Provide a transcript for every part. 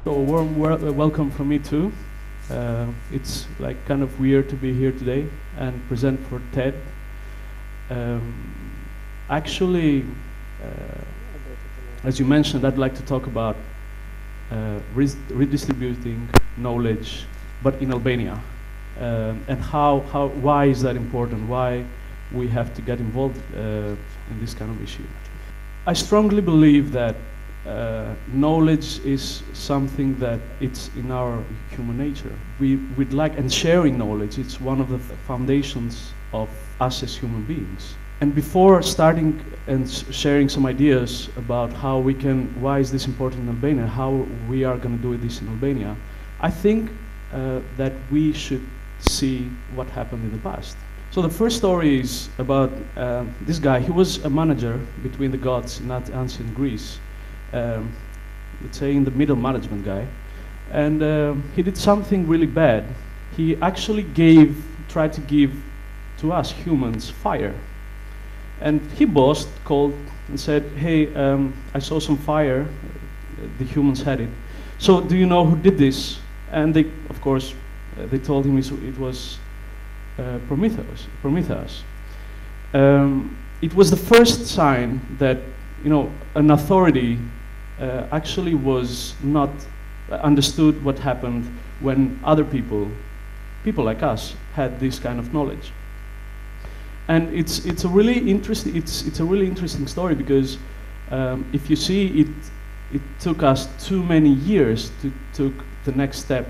So a warm welcome from me too. It's like kind of weird to be here today and present for TED. Actually, as you mentioned, I'd like to talk about redistributing knowledge, but in Albania, and why is that important? Why we have to get involved in this kind of issue? I strongly believe that knowledge is something that it's in our human nature. We'd like, and sharing knowledge, it's one of the foundations of us as human beings. And before starting and sharing some ideas about why is this important in Albania, how we are going to do this in Albania, I think that we should see what happened in the past. So the first story is about this guy. He was a manager between the gods in ancient Greece. Let's say in the middle management guy, and he did something really bad. He actually tried to give to us humans fire, and he bossed, called and said, "Hey, I saw some fire. The humans had it. So do you know who did this?" And they, of course, they told him it was Prometheus. It was the first sign that an authority actually was not understood what happened when other people like us, had this kind of knowledge. And it's a really interesting story because if you see it took us too many years to take the next step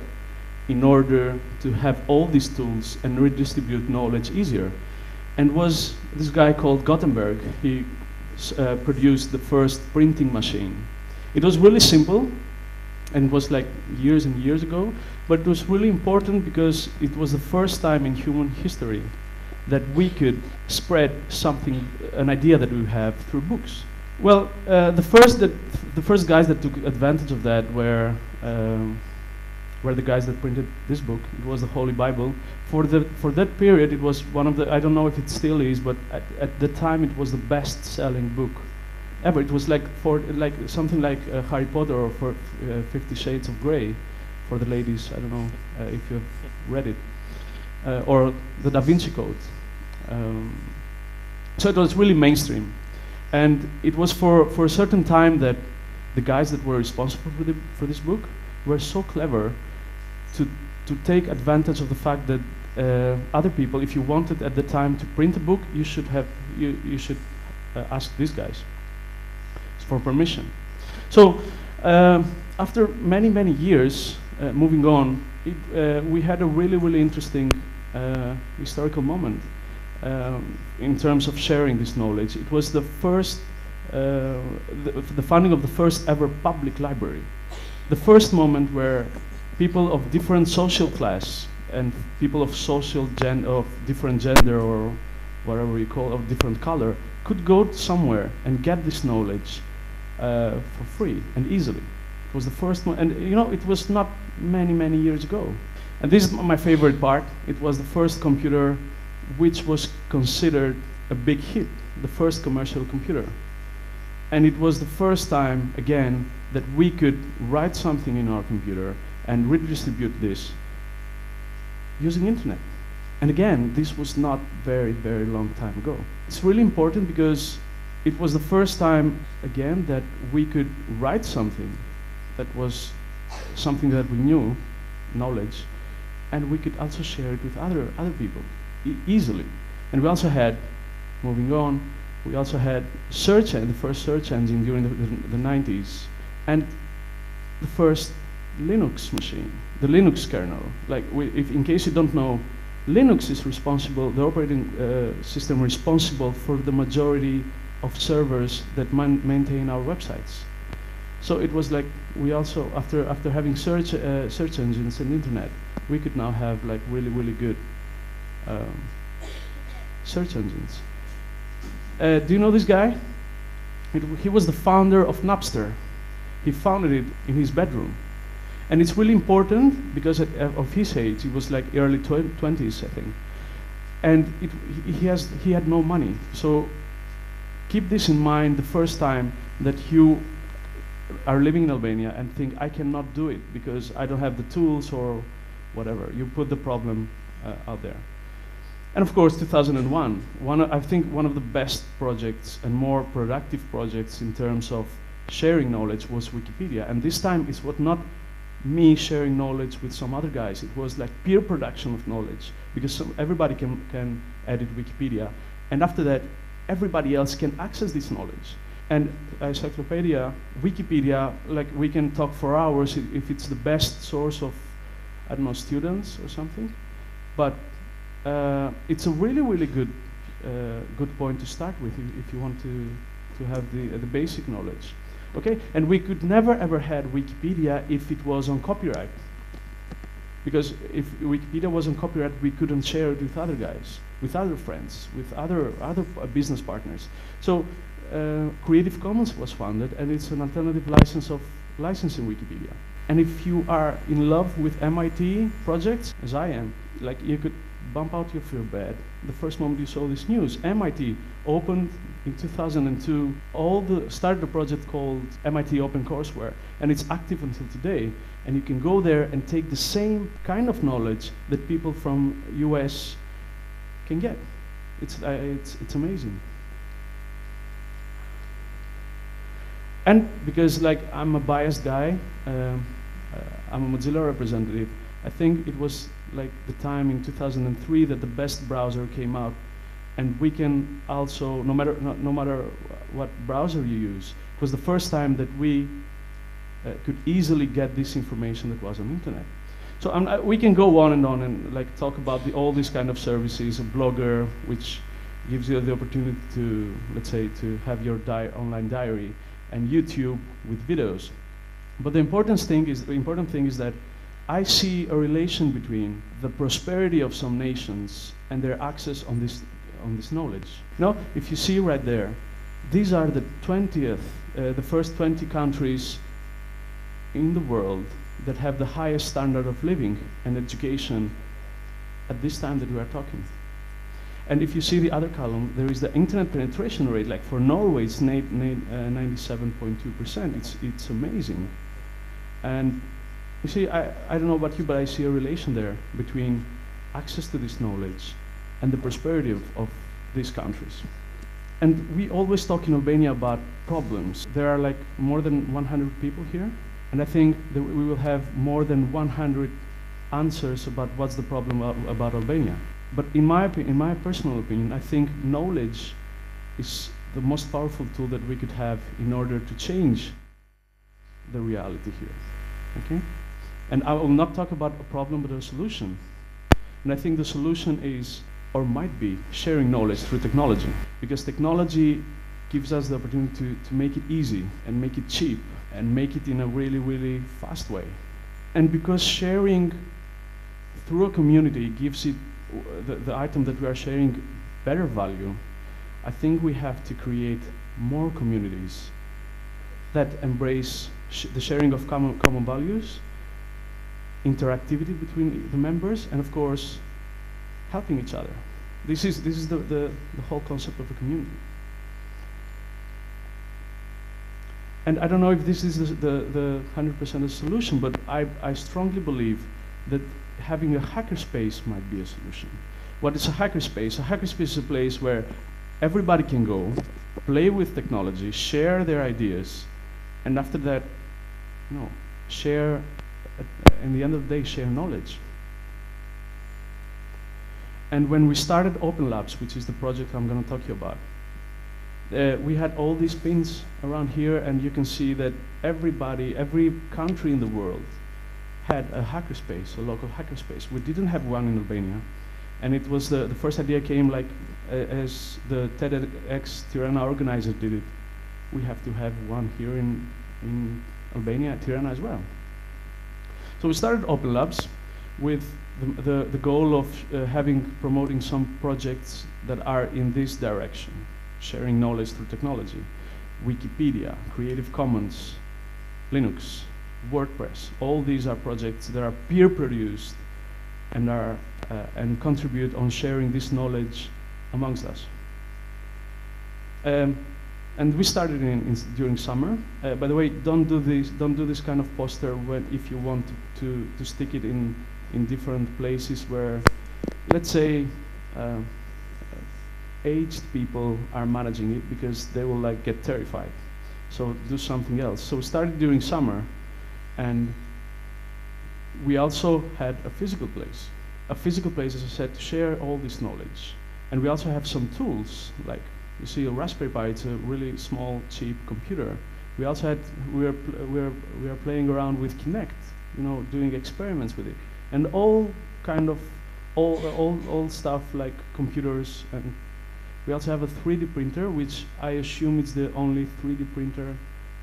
in order to have all these tools and redistribute knowledge easier. And was this guy called Gutenberg. He produced the first printing machine. It was really simple, and it was like years and years ago, but it was really important because it was the first time in human history that we could spread something, an idea that we have, through books. Well, the first guys that took advantage of that were the guys that printed this book. It was the Holy Bible. For that period, it was one of the, I don't know if it still is, but at the time it was the best-selling book ever. It was like something like Harry Potter or 50 Shades of Grey for the ladies. I don't know if you've read it, or the Da Vinci Code. So it was really mainstream, and it was for a certain time that the guys that were responsible for this book were so clever to take advantage of the fact that other people, if you wanted at the time to print a book, you should ask these guys for permission. So after many years, moving on, we had a really interesting historical moment in terms of sharing this knowledge. It was the first, the founding of the first ever public library. The first moment where people of different social class and people of different gender or whatever you call, of different color, could go somewhere and get this knowledge for free and easily. It was the first one, and it was not many years ago. And this is my favorite part. It was the first computer which was considered a big hit, the first commercial computer. And it was the first time, again, that we could write something in our computer and redistribute this using internet. And again, this was not very long time ago. It's really important because it was the first time, again, that we could write something that was something that we knew, knowledge, and we could also share it with other people easily. And we also had, moving on, we also had the first search engine during the 90s, and the first Linux machine, the Linux kernel. Like, in case you don't know, Linux is responsible, the operating system responsible for the majority of servers that maintain our websites. So it was like, we also, after having search engines and internet, we could now have like really good search engines. Do you know this guy? He was the founder of Napster. He founded it in his bedroom. And it's really important because of his age, he was like early 20s, I think. And he had no money. So keep this in mind the first time that you are living in Albania and think, I cannot do it because I don't have the tools or whatever. You put the problem out there. And of course, 2001, I think one of the best projects and more productive projects in terms of sharing knowledge was Wikipedia. And this time it was not me sharing knowledge with some other guys. It was like peer production of knowledge, because everybody can edit Wikipedia. And after that, everybody else can access this knowledge. And encyclopedia, Wikipedia, like we can talk for hours if it's the best source of, I don't know, students or something. But it's a really, really good point to start with if you want to have the basic knowledge. Okay, and we could never ever had Wikipedia if it was on copyright. Because if Wikipedia was on copyright, we couldn't share it with other guys, with other friends, with other business partners. So Creative Commons was founded, and it's an alternative license of licensing Wikipedia. And if you are in love with MIT projects, as I am, like you could bump out of your bed the first moment you saw this news. MIT opened in 2002, started a project called MIT OpenCourseWare, and it's active until today. And you can go there and take the same kind of knowledge that people from US can get. It's amazing. And because like I'm a biased guy, I'm a Mozilla representative, I think it was like the time in 2003 that the best browser came out, and we can also, no matter what browser you use, it was the first time that we could easily get this information that was on the internet. So we can go on and like talk about all these kind of services, a blogger, which gives you the opportunity to, let's say, to have your online diary, and YouTube with videos. But the important thing is that I see a relation between the prosperity of some nations and their access on this knowledge. Now, if you see right there, these are the first 20 countries in the world that have the highest standard of living and education at this time that we are talking. And if you see the other column, there is the internet penetration rate. Like for Norway, it's 97.2%. It's amazing. And you see, I don't know about you, but I see a relation there between access to this knowledge and the prosperity of these countries. And we always talk in Albania about problems. There are like more than 100 people here, and I think that we will have more than 100 answers about what's the problem about Albania. But in my personal opinion, I think knowledge is the most powerful tool that we could have in order to change the reality here. Okay? And I will not talk about a problem, but a solution. And I think the solution is, or might be, sharing knowledge through technology. Because technology gives us the opportunity to make it easy, and make it cheap, and make it in a really, really fast way. And because sharing through a community gives it, the item that we are sharing, better value, I think we have to create more communities that embrace the sharing of common values, interactivity between the members, and of course, helping each other. This is the whole concept of a community. And I don't know if this is the 100% solution, but I strongly believe that having a hackerspace might be a solution. What is a hackerspace? A hackerspace is a place where everybody can go, play with technology, share their ideas, and after that, share, in the end of the day, share knowledge. And when we started Open Labs, which is the project I'm going to talk to you about, we had all these pins around here, and you can see that every country in the world had a hackerspace, a local hackerspace. We didn't have one in Albania, and it was the first idea came like as the TEDxTirana organizer did it. We have to have one here in Albania, Tirana as well. So we started Open Labs with the goal of promoting some projects that are in this direction, sharing knowledge through technology. Wikipedia, Creative Commons, Linux, WordPress, all these are projects that are peer-produced and contribute on sharing this knowledge amongst us. And we started during summer. By the way, don't do this kind of poster if you want to stick it in different places where, let's say, aged people are managing it, because they will like get terrified. So do something else. So we started during summer, and we also had a physical place. A physical place, as I said, to share all this knowledge. And we also have some tools, like you see a Raspberry Pi. It's a really small, cheap computer. We also had we are playing around with Kinect, you know, doing experiments with it, and all kind of all stuff like computers. And we also have a 3D printer, which I assume is the only 3D printer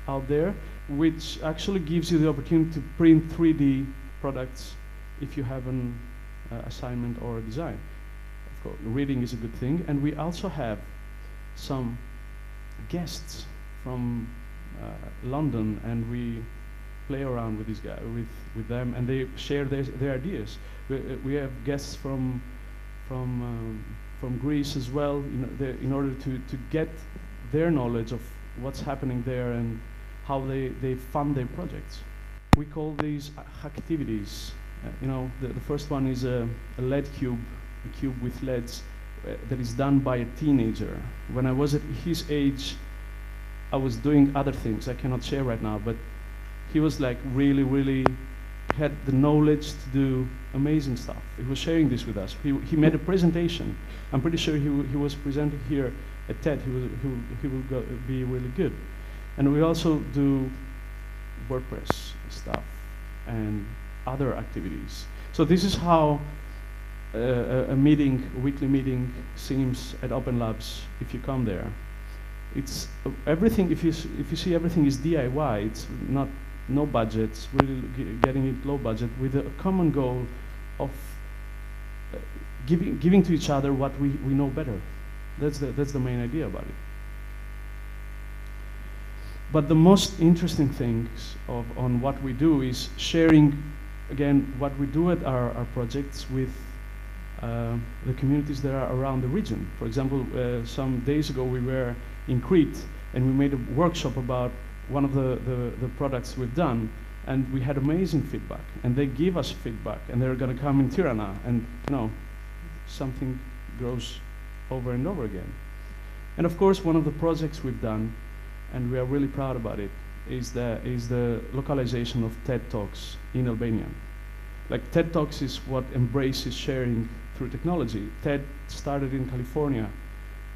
out there, which actually gives you the opportunity to print 3D products if you have an assignment or a design. Of course, reading is a good thing. And we also have some guests from London, and we play around with these guys, with them, and they share their ideas. We have guests from Greece as well, in order to get their knowledge of what's happening there and how they fund their projects. We call these activities. The first one is a LED cube, a cube with LEDs that is done by a teenager. When I was at his age, I was doing other things I cannot share right now, but he was like really had the knowledge to do amazing stuff. He was sharing this with us. He made a presentation. I'm pretty sure he was presenting here at TED. He will be really good. And we also do WordPress stuff and other activities. So this is how a weekly meeting seems at Open Labs if you come there. It's everything. If you see, everything is DIY. It's no budgets. Really getting it low budget with a common goal of giving to each other what we know better. That's the main idea about it. But the most interesting things on what we do is sharing, again, what we do at our projects with the communities that are around the region. For example, some days ago we were in Crete, and we made a workshop about one of the products we've done, and we had amazing feedback. And they give us feedback, and they're going to come in Tirana, and something grows over and over again. And of course, one of the projects we've done, and we are really proud about it, is the localization of TEDxTalks in Albania. Like, TEDxTalks is what embraces sharing through technology. TED started in California,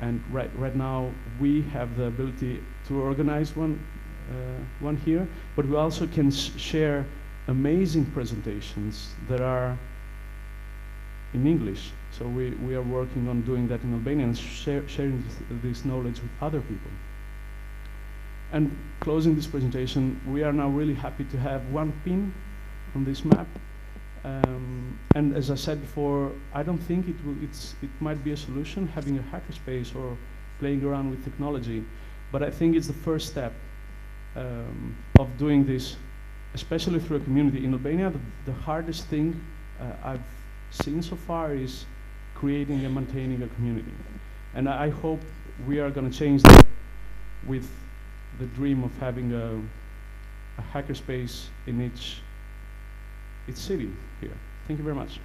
and right now we have the ability to organize one here, but we also can share amazing presentations that are in English. So we are working on doing that in Albania and sharing this knowledge with other people. And closing this presentation, we are now really happy to have one pin on this map. And as I said before, I don't think it might be a solution, having a hackerspace or playing around with technology, but I think it's the first step of doing this, especially through a community. In Albania, the hardest thing I've seen so far is creating and maintaining a community. And I hope we are going to change that with the dream of having a hackerspace in each city here. Thank you very much.